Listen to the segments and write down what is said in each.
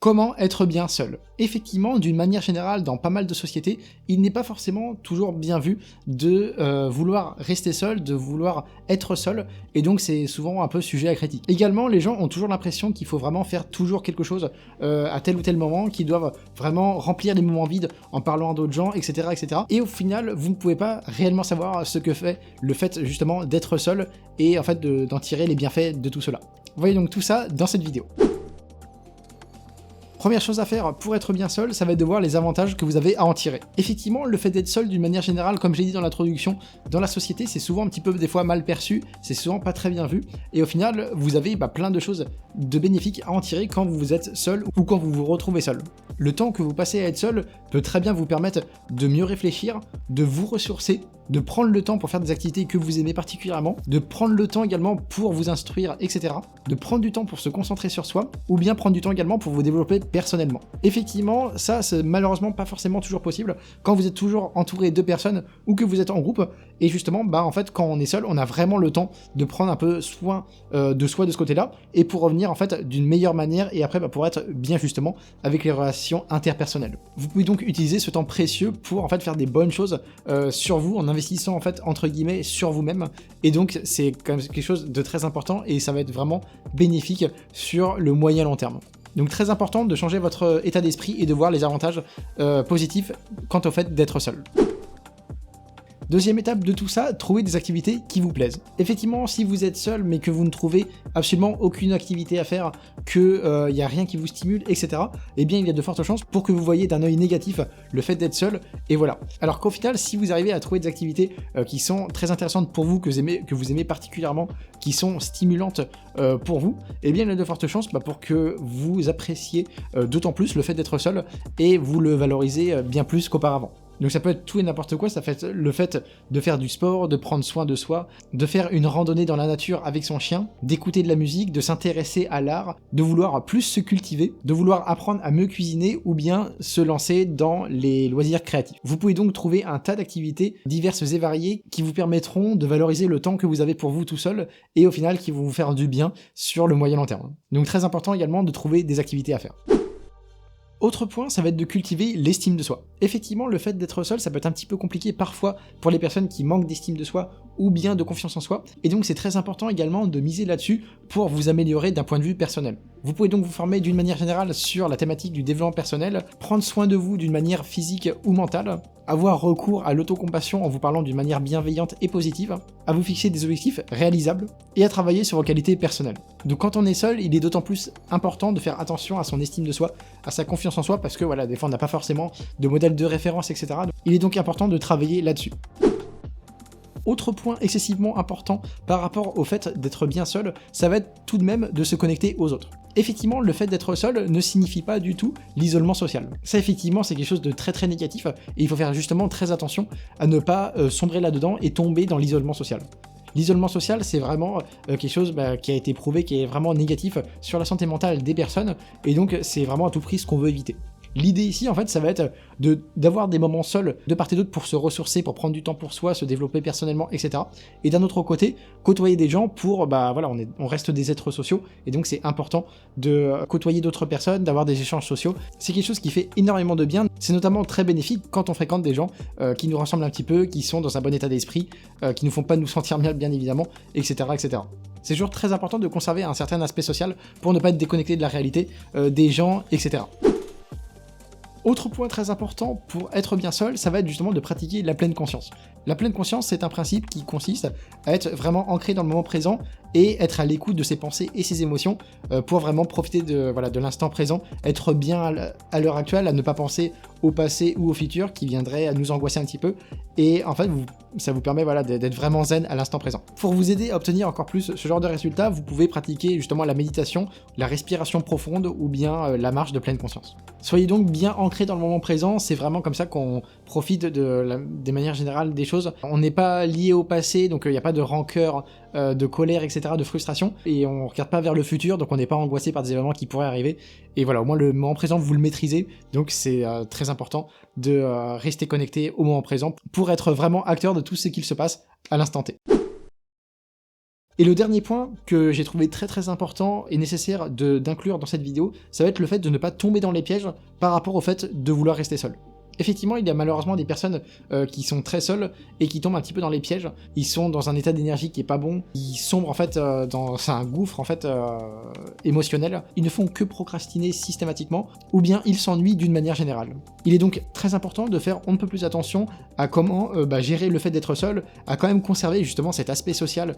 Comment être bien seul? Effectivement, d'une manière générale, dans pas mal de sociétés, il n'est pas forcément toujours bien vu de vouloir rester seul, de vouloir être seul, et donc c'est souvent un peu sujet à critique. Également, les gens ont toujours l'impression qu'il faut vraiment faire toujours quelque chose à tel ou tel moment, qu'ils doivent vraiment remplir les moments vides en parlant à d'autres gens, etc., etc. Et au final, vous ne pouvez pas réellement savoir ce que fait le fait justement d'être seul et en fait d'en tirer les bienfaits de tout cela. Voyez donc tout ça dans cette vidéo. Première chose à faire pour être bien seul, ça va être de voir les avantages que vous avez à en tirer. Effectivement, le fait d'être seul d'une manière générale, comme j'ai dit dans l'introduction, dans la société, c'est souvent un petit peu des fois mal perçu, c'est souvent pas très bien vu, et au final, vous avez plein de choses de bénéfiques à en tirer quand vous êtes seul ou quand vous vous retrouvez seul. Le temps que vous passez à être seul peut très bien vous permettre de mieux réfléchir, de vous ressourcer, de prendre le temps pour faire des activités que vous aimez particulièrement, de prendre le temps également pour vous instruire, etc. De prendre du temps pour se concentrer sur soi, ou bien prendre du temps également pour vous développer personnellement. Effectivement, ça c'est malheureusement pas forcément toujours possible quand vous êtes toujours entouré de personnes ou que vous êtes en groupe, et justement, en fait, quand on est seul, on a vraiment le temps de prendre un peu soin de soi de ce côté-là, et pour revenir en fait d'une meilleure manière, et après pour être bien justement avec les relations interpersonnelles. Vous pouvez donc utiliser ce temps précieux pour en fait faire des bonnes choses sur vous, en investissant en fait entre guillemets sur vous-même, et donc c'est quand même quelque chose de très important, et ça va être vraiment bénéfique sur le moyen long terme. Donc très important de changer votre état d'esprit et de voir les avantages positifs quant au fait d'être seul. Deuxième étape de tout ça, trouver des activités qui vous plaisent. Effectivement, si vous êtes seul mais que vous ne trouvez absolument aucune activité à faire, que y a rien qui vous stimule, etc., eh bien il y a de fortes chances pour que vous voyez d'un œil négatif le fait d'être seul, et voilà. Alors qu'au final, si vous arrivez à trouver des activités qui sont très intéressantes pour vous, que vous aimez particulièrement, qui sont stimulantes pour vous, eh bien il y a de fortes chances pour que vous appréciez d'autant plus le fait d'être seul et vous le valorisez bien plus qu'auparavant. Donc ça peut être tout et n'importe quoi, ça peut être le fait de faire du sport, de prendre soin de soi, de faire une randonnée dans la nature avec son chien, d'écouter de la musique, de s'intéresser à l'art, de vouloir plus se cultiver, de vouloir apprendre à mieux cuisiner ou bien se lancer dans les loisirs créatifs. Vous pouvez donc trouver un tas d'activités diverses et variées qui vous permettront de valoriser le temps que vous avez pour vous tout seul et au final qui vont vous faire du bien sur le moyen long terme. Donc très important également de trouver des activités à faire. Autre point, ça va être de cultiver l'estime de soi. Effectivement, le fait d'être seul, ça peut être un petit peu compliqué parfois pour les personnes qui manquent d'estime de soi ou bien de confiance en soi, et donc c'est très important également de miser là-dessus pour vous améliorer d'un point de vue personnel. Vous pouvez donc vous former d'une manière générale sur la thématique du développement personnel, prendre soin de vous d'une manière physique ou mentale, avoir recours à l'autocompassion en vous parlant d'une manière bienveillante et positive, à vous fixer des objectifs réalisables et à travailler sur vos qualités personnelles. Donc quand on est seul, il est d'autant plus important de faire attention à son estime de soi, à sa confiance en soi, parce que voilà, des fois on n'a pas forcément de modèle de référence, etc. Il est donc important de travailler là-dessus. Autre point excessivement important par rapport au fait d'être bien seul, ça va être tout de même de se connecter aux autres. Effectivement, le fait d'être seul ne signifie pas du tout l'isolement social. Ça, effectivement, c'est quelque chose de très très négatif, et il faut faire justement très attention à ne pas sombrer là-dedans et tomber dans l'isolement social. L'isolement social, c'est vraiment quelque chose qui a été prouvé, qui est vraiment négatif sur la santé mentale des personnes, et donc c'est vraiment à tout prix ce qu'on veut éviter. L'idée ici, en fait, ça va être d'avoir des moments seuls de part et d'autre pour se ressourcer, pour prendre du temps pour soi, se développer personnellement, etc. Et d'un autre côté, côtoyer des gens pour, on reste des êtres sociaux, et donc c'est important de côtoyer d'autres personnes, d'avoir des échanges sociaux. C'est quelque chose qui fait énormément de bien. C'est notamment très bénéfique quand on fréquente des gens qui nous ressemblent un petit peu, qui sont dans un bon état d'esprit, qui nous font pas nous sentir bien évidemment, etc., etc. C'est toujours très important de conserver un certain aspect social pour ne pas être déconnecté de la réalité des gens, etc. Autre point très important pour être bien seul, ça va être justement de pratiquer la pleine conscience. La pleine conscience, c'est un principe qui consiste à être vraiment ancré dans le moment présent et être à l'écoute de ses pensées et ses émotions pour vraiment profiter de l'instant présent, être bien à l'heure actuelle, à ne pas penser au passé ou au futur qui viendrait à nous angoisser un petit peu, et en fait ça vous permet d'être vraiment zen à l'instant présent. Pour vous aider à obtenir encore plus ce genre de résultats, vous pouvez pratiquer justement la méditation, la respiration profonde ou bien la marche de pleine conscience. Soyez donc bien ancré dans le moment présent, c'est vraiment comme ça qu'on profite des manières générales des choses. On n'est pas lié au passé, donc il n'y a pas de rancœur, de colère, etc., de frustration, et on regarde pas vers le futur, donc on n'est pas angoissé par des événements qui pourraient arriver, et voilà, au moins le moment présent vous le maîtrisez, donc c'est très important de rester connecté au moment présent pour être vraiment acteur de tout ce qu'il se passe à l'instant T. Et le dernier point que j'ai trouvé très important et nécessaire d'inclure dans cette vidéo, ça va être le fait de ne pas tomber dans les pièges par rapport au fait de vouloir rester seul. Effectivement, il y a malheureusement des personnes qui sont très seules et qui tombent un petit peu dans les pièges. Ils sont dans un état d'énergie qui est pas bon, ils sombrent en fait dans un gouffre en fait émotionnel. Ils ne font que procrastiner systématiquement, ou bien ils s'ennuient d'une manière générale. Il est donc très important de faire on ne peut plus attention à comment gérer le fait d'être seul, à quand même conserver justement cet aspect social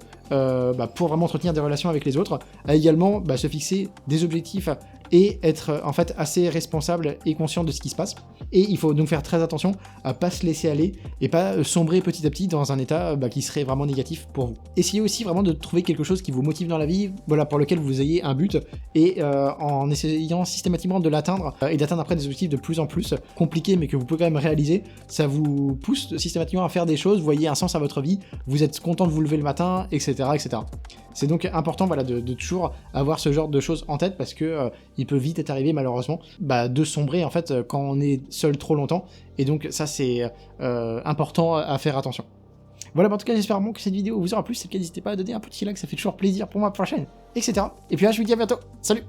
pour vraiment entretenir des relations avec les autres, à également se fixer des objectifs et être en fait assez responsable et conscient de ce qui se passe. Et il faut donc faire très attention à pas se laisser aller et pas sombrer petit à petit dans un état qui serait vraiment négatif pour vous. Essayez aussi vraiment de trouver quelque chose qui vous motive dans la vie, voilà, pour lequel vous ayez un but, et en essayant systématiquement de l'atteindre et d'atteindre après des objectifs de plus en plus compliqués mais que vous pouvez quand même réaliser, ça vous pousse systématiquement à faire des choses, vous voyez un sens à votre vie, vous êtes content de vous lever le matin, etc. etc. C'est donc important voilà, de toujours avoir ce genre de choses en tête parce que il peut vite être arrivé malheureusement de sombrer en fait quand on est seul trop longtemps, et donc ça c'est important à faire attention. Voilà, en tout cas j'espère vraiment que cette vidéo vous aura plu, si c'est le cas n'hésitez pas à donner un petit like, ça fait toujours plaisir pour moi pour la chaîne, etc. Et puis là je vous dis à bientôt, salut.